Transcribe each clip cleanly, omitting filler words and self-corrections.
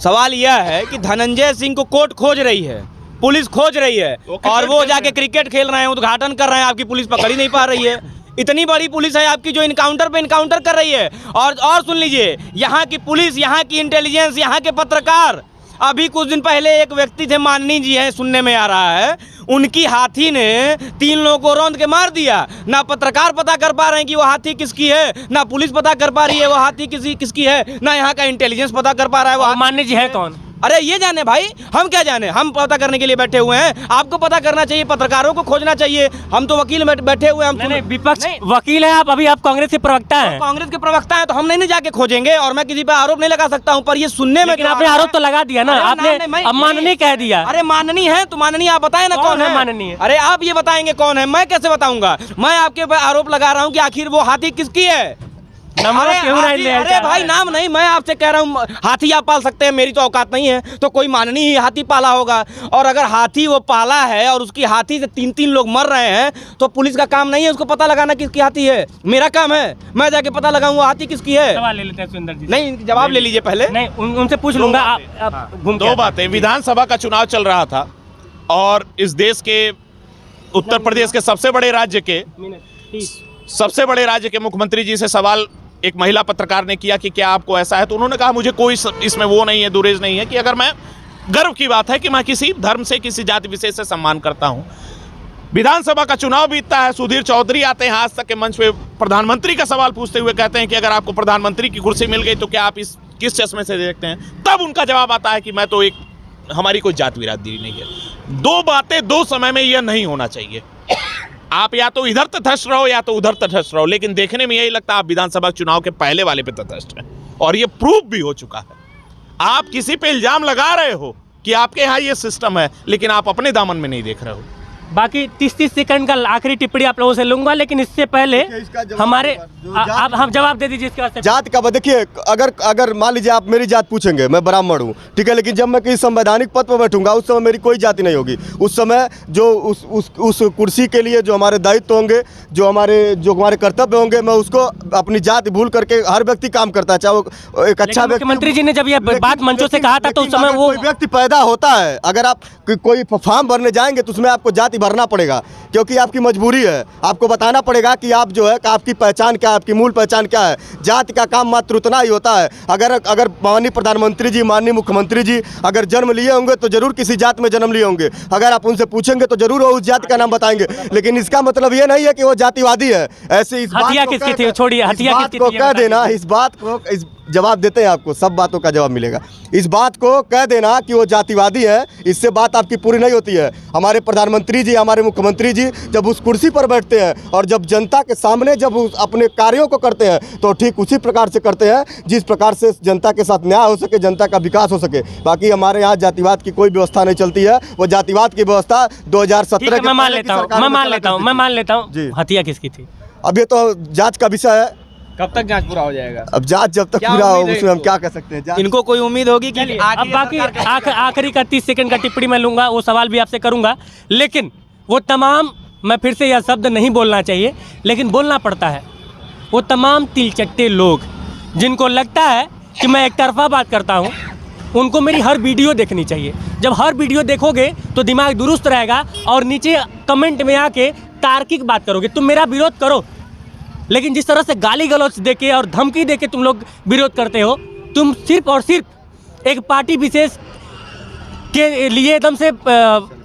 सवाल यह है कि धनंजय सिंह को कोर्ट खोज रही है, पुलिस खोज रही है, और वो जाके क्रिकेट खेल रहे हैं, उद्घाटन कर रहे हैं, आपकी पुलिस पकड़ ही नहीं पा रही है। इतनी बड़ी पुलिस है आपकी जो इनकाउंटर पे इनकाउंटर कर रही है। और सुन लीजिए, यहाँ की पुलिस, यहाँ की इंटेलिजेंस, यहाँ के पत्रकार, अभी कुछ दिन पहले एक व्यक्ति थे, माननी जी हैं, सुनने में आ रहा है, उनकी हाथी ने 3 लोगों को रौंद के मार दिया। ना पत्रकार पता कर पा रहे हैं कि वो हाथी किसकी है, ना पुलिस पता कर पा रही है वो हाथी किसकी है, ना यहाँ का इंटेलिजेंस पता कर पा रहा है वो माननी जी है कौन। अरे ये जाने भाई, हम क्या जाने, हम पता करने के लिए बैठे हुए हैं। आपको पता करना चाहिए, पत्रकारों को खोजना चाहिए। हम तो वकील बैठे हुए हैं, हम विपक्ष वकील हैं आप, अभी आप कांग्रेस के प्रवक्ता हैं। कांग्रेस के प्रवक्ता हैं तो हम नहीं जाके खोजेंगे, और मैं किसी पे आरोप नहीं लगा सकता हूं, पर ये सुनने में आपने आरोप तो लगा दिया ना, आपने अब माननी कह दिया। अरे माननी है तो माननी आप बताएं ना कौन है माननी। अरे आप ये बताएंगे कौन है, मैं कैसे बताऊंगा। मैं आपके पे आरोप लगा रहा हूँ कि आखिर वो हाथी किसकी है। अरे भाई नाम नहीं, मैं आपसे कह रहा हूँ हाथी आप पाल सकते हैं, मेरी तो औकात नहीं है, तो कोई माननी ही हाथी पाला होगा। और अगर हाथी वो पाला है और उसकी हाथी से 3 लोग मर रहे हैं, तो पुलिस का काम नहीं है उसको पता लगाना किसकी हाथी है। मेरा काम है, मैं जाके पता लगाऊं वो हाथी किसकी है। सवाल ले लेते हैं सुंदर जी। नहीं, जवाब ले लीजिए पहले। नहीं, उनसे पूछ लूंगा। दो बातें, विधानसभा का चुनाव चल रहा था और इस देश के उत्तर प्रदेश के सबसे बड़े राज्य के मुख्यमंत्री जी से सवाल एक महिला पत्रकार ने किया कि क्या आपको ऐसा है, तो उन्होंने कहा मुझे कोई इसमें वो नहीं है, दुरेज नहीं है कि अगर मैं, गर्व की बात है कि मैं किसी धर्म से, किसी जाति विशेष से सम्मान करता हूं। विधानसभा का चुनाव बीतता है, सुधीर चौधरी आते हैं आज तक के मंच पे, प्रधानमंत्री का सवाल पूछते हुए कहते हैं कि अगर आपको प्रधानमंत्री की कुर्सी मिल गई तो क्या आप किस चश्मे से देखते हैं। तब उनका जवाब आता है कि मैं तो हमारी कोई जात बिरादरी नहीं है। 2 बातें 2 समय में यह नहीं होना चाहिए। आप या तो इधर तटस्थ रहो या तो उधर तटस्थ रहो, लेकिन देखने में यही लगता है आप विधानसभा चुनाव के पहले वाले पे तटस्थ हैं, और ये प्रूफ भी हो चुका है। आप किसी पे इल्जाम लगा रहे हो कि आपके यहाँ ये सिस्टम है, लेकिन आप अपने दामन में नहीं देख रहे हो। बाकी 30 सेकंड का आखिरी टिप्पणी आप लोगों से लूंगा, लेकिन इससे पहले हमारे आप हम जवाब दे दीजिए इसके वास्ते। जात का देखिए, अगर मान लीजिए आप मेरी जात पूछेंगे, मैं ब्राह्मण हूँ, ठीक है, लेकिन जब मैं किसी संवैधानिक पद पर बैठूंगा उस समय मेरी कोई जाति नहीं होगी। उस समय जो उस कुर्सी के लिए जो हमारे दायित्व होंगे, जो हमारे कर्तव्य होंगे, मैं उसको अपनी जाति भूल करके, हर व्यक्ति काम करता है, चाहे वो एक अच्छा मुख्यमंत्री जी ने जब यह बात मंचों से कहा था तो उस समय वो व्यक्ति पैदा होता है। अगर आप कोई फॉर्म भरने जाएंगे तो उसमें आपको जाति भरना पड़ेगा, क्योंकि आपकी मजबूरी है। आपको बताना पड़ेगा कि आप जो है, आपकी पहचान क्या है, आपकी मूल पहचान क्या है। जाति का काम मात्र उतना ही होता है। अगर माननीय प्रधानमंत्री जी, माननीय मुख्यमंत्री जी अगर जन्म लिए होंगे तो जरूर किसी जात में जन्म लिए होंगे। अगर आप उनसे पूछेंगे तो जरूर वो उस जाति का नाम बताएंगे, लेकिन इसका मतलब ये नहीं है कि वो जातिवादी है। ऐसे इस बात को कह देना, इस बात को जवाब देते हैं, आपको सब बातों का जवाब मिलेगा। इस बात को कह देना कि वो जातिवादी है, इससे बात आपकी पूरी नहीं होती है। हमारे प्रधानमंत्री जी, हमारे मुख्यमंत्री जी जब उस कुर्सी पर बैठते हैं और जब जनता के सामने जब अपने कार्यों को करते हैं तो ठीक उसी प्रकार से करते हैं जिस प्रकार से जनता के साथ न्याय हो सके, जनता का विकास हो सके। बाकी हमारे यहाँ जातिवाद की कोई व्यवस्था नहीं चलती है। वो जातिवाद की व्यवस्था 2017 मैं मान लेता हूँ हत्या किसकी थी। अब ये तो जांच का विषय है, कब तक जांच पूरा हो जाएगा। अब जांच जब तक पूरा हो उसमें हम क्या कह सकते हैं। इनको कोई उम्मीद होगी कि अब बाकी आखिरी का 30 सेकंड का टिप्पणी मैं लूंगा, वो सवाल भी आपसे करूंगा, लेकिन वो तमाम, मैं फिर से यह शब्द नहीं बोलना चाहिए लेकिन बोलना पड़ता है, वो तमाम तिलचट्टे लोग जिनको लगता है कि मैं एक तरफा बात करता हूँ, उनको मेरी हर वीडियो देखनी चाहिए। जब हर वीडियो देखोगे तो दिमाग दुरुस्त रहेगा और नीचे कमेंट में आके तार्किक बात करोगे। तुम मेरा विरोध करो, लेकिन जिस तरह से गाली गलौज देके और धमकी देके तुम लोग विरोध करते हो, तुम सिर्फ और सिर्फ एक पार्टी विशेष के लिए एकदम से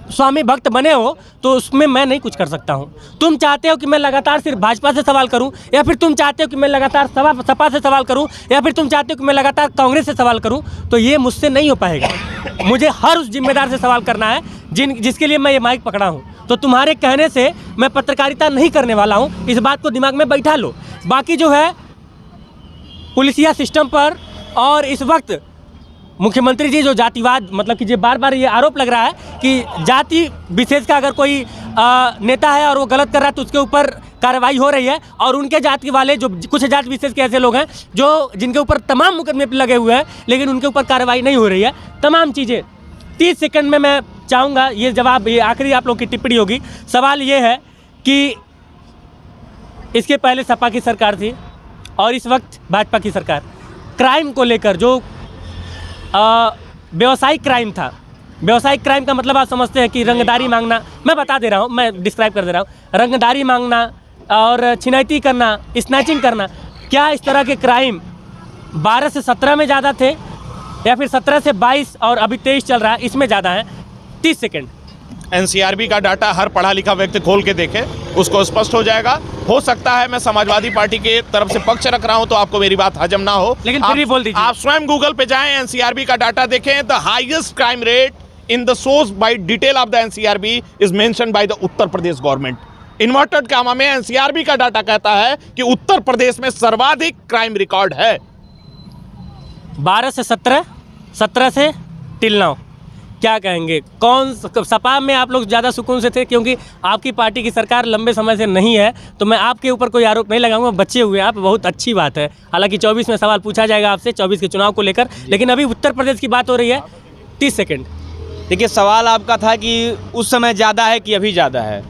स्वामी भक्त बने हो, तो उसमें मैं नहीं कुछ कर सकता हूँ। तुम चाहते हो कि मैं लगातार सिर्फ भाजपा से सवाल करूँ, या फिर तुम चाहते हो कि मैं लगातार सपा से सवाल करूँ, या फिर तुम चाहते हो कि मैं लगातार कांग्रेस से सवाल करूँ, तो ये मुझसे नहीं हो पाएगा। मुझे हर उस जिम्मेदार से सवाल करना है जिसके लिए मैं ये माइक पकड़ा हूँ। तो तुम्हारे कहने से मैं पत्रकारिता नहीं करने वाला हूँ, इस बात को दिमाग में बैठा लो। बाकी जो है पुलिसिया सिस्टम पर, और इस वक्त मुख्यमंत्री जी जो जातिवाद, मतलब कि जो बार बार ये आरोप लग रहा है कि जाति विशेष का अगर कोई नेता है और वो गलत कर रहा है तो उसके ऊपर कार्रवाई हो रही है, और उनके जाति वाले जो कुछ जाति विशेष के ऐसे लोग हैं जो जिनके ऊपर तमाम मुकदमे लगे हुए हैं लेकिन उनके ऊपर कार्रवाई नहीं हो रही है। तमाम चीज़ें 30 सेकंड में मैं चाहूँगा ये जवाब, ये आखिरी आप लोग की टिप्पणी होगी। सवाल ये है कि इसके पहले सपा की सरकार थी और इस वक्त भाजपा की सरकार, क्राइम को लेकर जो व्यवसायिक क्राइम था। व्यवसायिक क्राइम का मतलब आप समझते हैं कि रंगदारी मांगना, मैं बता दे रहा हूँ, मैं डिस्क्राइब कर दे रहा हूँ, रंगदारी मांगना और छिनैती करना, स्नैचिंग करना, क्या इस तरह के क्राइम 12 से 17 में ज़्यादा थे या फिर 17 से 22 और अभी 23 चल रहा है, इसमें ज़्यादा है? 30 सेकेंड। एनसीआरबी का डाटा हर पढ़ा लिखा व्यक्ति खोल के देखे, उसको स्पष्ट हो जाएगा। हो सकता है मैं समाजवादी पार्टी के तरफ से पक्ष रख रहा हूं तो आपको मेरी बात हजम ना हो, लेकिन फिर भी बोल दीजिए। आप स्वयं गूगल पे जाएं, एनसीआरबी का डाटा देखें। The highest crime rate in the source by detail of the NCRB is mentioned by the Uttar Pradesh government. Inverted comma में एनसीआरबी का डाटा कहता है कि उत्तर प्रदेश में सर्वाधिक क्राइम रिकॉर्ड है। 12 से 17, 17 से टिल नाउ क्या कहेंगे? कौन सपा में आप लोग ज़्यादा सुकून से थे? क्योंकि आपकी पार्टी की सरकार लंबे समय से नहीं है, तो मैं आपके ऊपर कोई आरोप नहीं लगाऊंगा, बचे हुए आप, बहुत अच्छी बात है। हालांकि 24 में सवाल पूछा जाएगा आपसे 24 के चुनाव को लेकर, लेकिन अभी उत्तर प्रदेश की बात हो रही है। 30 सेकेंड। देखिए, सवाल आपका था कि उस समय ज़्यादा है कि अभी ज़्यादा है।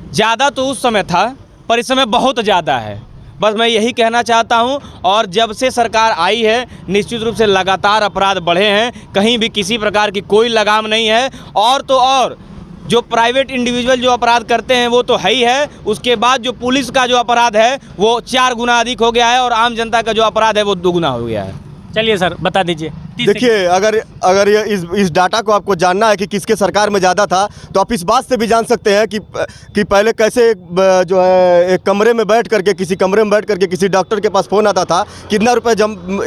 ज़्यादा तो उस समय था, पर इस समय बहुत ज़्यादा है। बस मैं यही कहना चाहता हूं। और जब से सरकार आई है, निश्चित रूप से लगातार अपराध बढ़े हैं, कहीं भी किसी प्रकार की कोई लगाम नहीं है। और तो और जो प्राइवेट इंडिविजुअल जो अपराध करते हैं वो तो है ही है, उसके बाद जो पुलिस का जो अपराध है वो 4 गुना अधिक हो गया है और आम जनता का जो अपराध है वो 2 गुना हो गया है। चलिए सर, बता दीजिए। देखिए, अगर ये इस डाटा को आपको जानना है कि किसके सरकार में ज़्यादा था, तो आप इस बात से भी जान सकते हैं कि पहले कैसे जो है एक कमरे में बैठ करके किसी डॉक्टर के पास फ़ोन आता था, कितना रुपए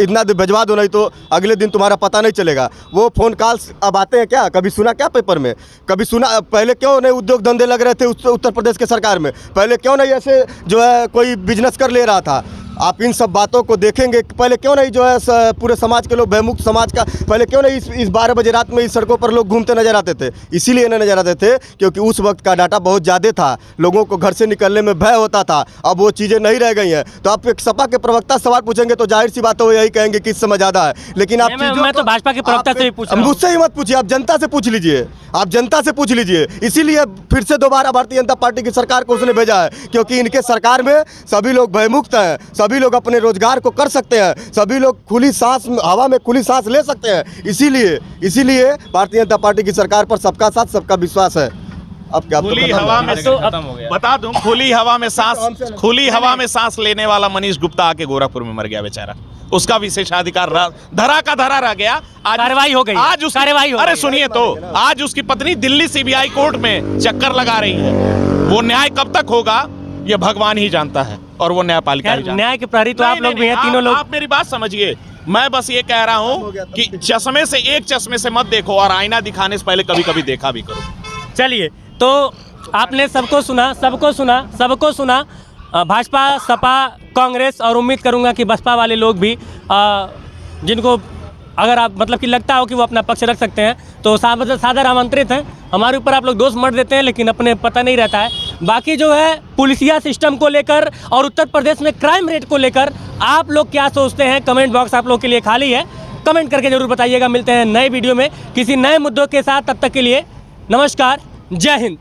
इतना भिजवा दो नहीं तो अगले दिन तुम्हारा पता नहीं चलेगा। वो फ़ोन कॉल्स अब आते हैं क्या? कभी सुना क्या पेपर में? कभी सुना? पहले क्यों नहीं उद्योग धंधे लग रहे थे उत्तर प्रदेश के सरकार में? पहले क्यों नहीं ऐसे जो है कोई बिजनेस कर ले रहा था? आप इन सब बातों को देखेंगे। पहले क्यों नहीं जो है पूरे समाज के लोग, भयमुक्त समाज का, पहले क्यों नहीं इस 12 बजे रात में इस सड़कों पर लोग घूमते नजर आते थे? इसीलिए नहीं नजर आते थे क्योंकि उस वक्त का डाटा बहुत ज़्यादा था, लोगों को घर से निकलने में भय होता था। अब वो चीज़ें नहीं रह गई हैं। तो आप एक सपा के प्रवक्ता सवाल पूछेंगे तो जाहिर सी बात है वो यही कहेंगे कि इस समय ज़्यादा है। लेकिन आप मैं तो भाजपा के प्रवक्ता से भी पूछ रहा हूं। मुझसे ही मत पूछिए, आप जनता से पूछ लीजिए, आप जनता से पूछ लीजिए। इसीलिए फिर से दोबारा भारतीय जनता पार्टी की सरकार को उसने भेजा है, क्योंकि इनके सरकार में सभी लोग भयमुक्त हैं, सभी लोग अपने रोजगार को कर सकते हैं, सभी लोग खुली सांस, हवा में खुली सांस ले सकते हैं। इसीलिए भारतीय जनता पार्टी की सरकार पर सबका साथ सबका विश्वास है। अब क्या खुली हवा में बता दूं, खुली हवा में सांस लेने वाला मनीष गुप्ता आके गोरखपुर में मर गया बेचारा, उसका विशेषाधिकार धरा का धरा रह गया। आज कार्रवाई हो गई, आज उसकी कार्रवाई हो अरे गई। सुनिए तो, आज उसकी पत्नी दिल्ली सीबीआई कोर्ट में चक्कर लगा रही है। वो न्याय कब तक होगा ये भगवान ही जानता है और वो न्यायपालिका ही जानता है। न्याय के प्रहरी तो आप लोग भी हैं, तीनों लोग। आप मेरी बात समझिए, मैं बस ये कह रहा हूँ कि चश्मे से एक चश्मे से मत देखो और आईना दिखाने से पहले कभी कभी देखा भी करो। चलिए, तो आपने सबको सुना, भाजपा, सपा, कांग्रेस और उम्मीद करूंगा कि बसपा वाले लोग भी जिनको अगर आप मतलब कि लगता हो कि वो अपना पक्ष रख सकते हैं तो सादर आमंत्रित हैं। हमारे ऊपर आप लोग दोष मत देते हैं, लेकिन अपने पता नहीं रहता है। बाकी जो है पुलिसिया सिस्टम को लेकर और उत्तर प्रदेश में क्राइम रेट को लेकर आप लोग क्या सोचते हैं? कमेंट बॉक्स आप लोग के लिए खाली है, कमेंट करके जरूर बताइएगा। मिलते हैं नए वीडियो में किसी नए मुद्दों के साथ, तब तक के लिए नमस्कार, जय हिंद।